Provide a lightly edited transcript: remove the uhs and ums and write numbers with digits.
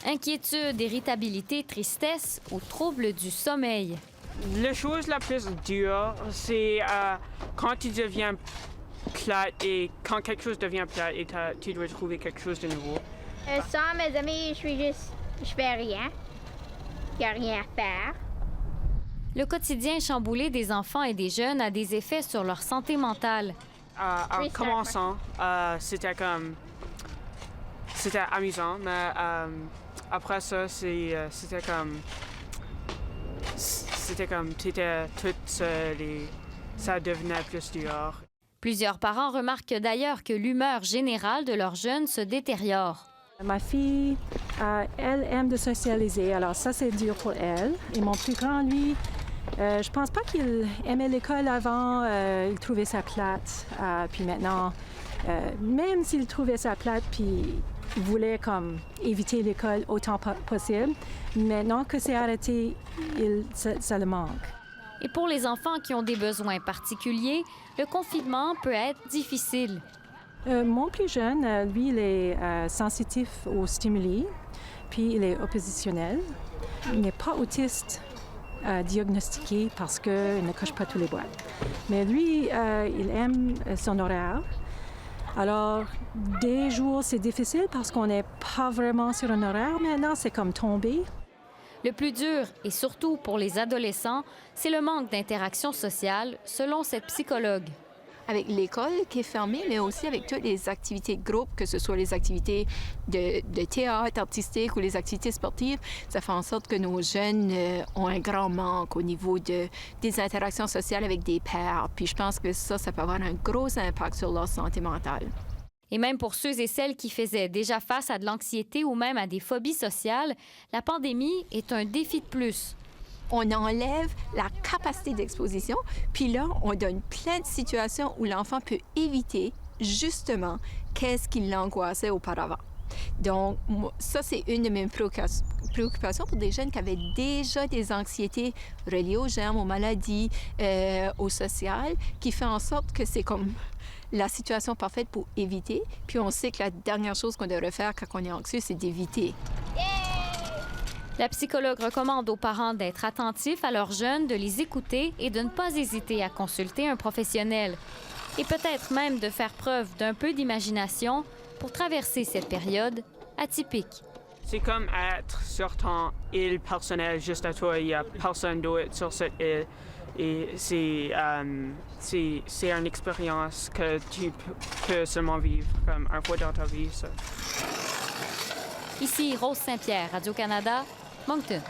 Inquiétude, irritabilité, tristesse ou troubles du sommeil. La chose la plus dure, c'est quand tu deviens plate et quand quelque chose devient plate et tu dois trouver quelque chose de nouveau. Sans mes amis, je fais rien. Il n'y a rien à faire. Le quotidien chamboulé des enfants et des jeunes a des effets sur leur santé mentale. En commençant, c'était amusant, mais après ça, c'était comme tu étais toute seule et ça devenait plus dur. Plusieurs parents remarquent d'ailleurs que l'humeur générale de leurs jeunes se détériore. Ma fille, elle aime de socialiser, alors ça, c'est dur pour elle. Et mon plus grand, lui, je pense pas qu'il aimait l'école avant, il trouvait ça plate. Puis maintenant, même s'il trouvait ça plate, puis il voulait comme éviter l'école autant possible, maintenant que c'est arrêté, ça le manque. Et pour les enfants qui ont des besoins particuliers, le confinement peut être difficile. Mon plus jeune, lui, il est sensitif aux stimuli, puis il est oppositionnel. Il n'est pas autiste diagnostiqué parce qu'il ne coche pas tous les boîtes. Mais lui, il aime son horaire. Alors, des jours, c'est difficile parce qu'on n'est pas vraiment sur un horaire. Maintenant, c'est comme tomber. Le plus dur, et surtout pour les adolescents, c'est le manque d'interaction sociale, selon cette psychologue. Avec l'école qui est fermée, mais aussi avec toutes les activités de groupe, que ce soit les activités de théâtre artistique ou les activités sportives, ça fait en sorte que nos jeunes ont un grand manque au niveau des interactions sociales avec des pairs. Puis je pense que ça peut avoir un gros impact sur leur santé mentale. Et même pour ceux et celles qui faisaient déjà face à de l'anxiété ou même à des phobies sociales, la pandémie est un défi de plus. On enlève la capacité d'exposition, puis là, on donne plein de situations où l'enfant peut éviter justement qu'est-ce qui l'angoissait auparavant. Donc, ça, c'est une de mes préoccupations pour des jeunes qui avaient déjà des anxiétés reliées aux germes, aux maladies, au social, qui fait en sorte que c'est comme la situation parfaite pour éviter. Puis on sait que la dernière chose qu'on devrait faire quand on est anxieux, c'est d'éviter. La psychologue recommande aux parents d'être attentifs à leurs jeunes, de les écouter et de ne pas hésiter à consulter un professionnel. Et peut-être même de faire preuve d'un peu d'imagination pour traverser cette période atypique. C'est comme être sur ton île personnelle juste à toi. Il n'y a personne d'autre sur cette île. Et c'est une expérience que tu peux seulement vivre comme une fois dans ta vie. Ça. Ici Rose Saint-Pierre, Radio-Canada, Moncton.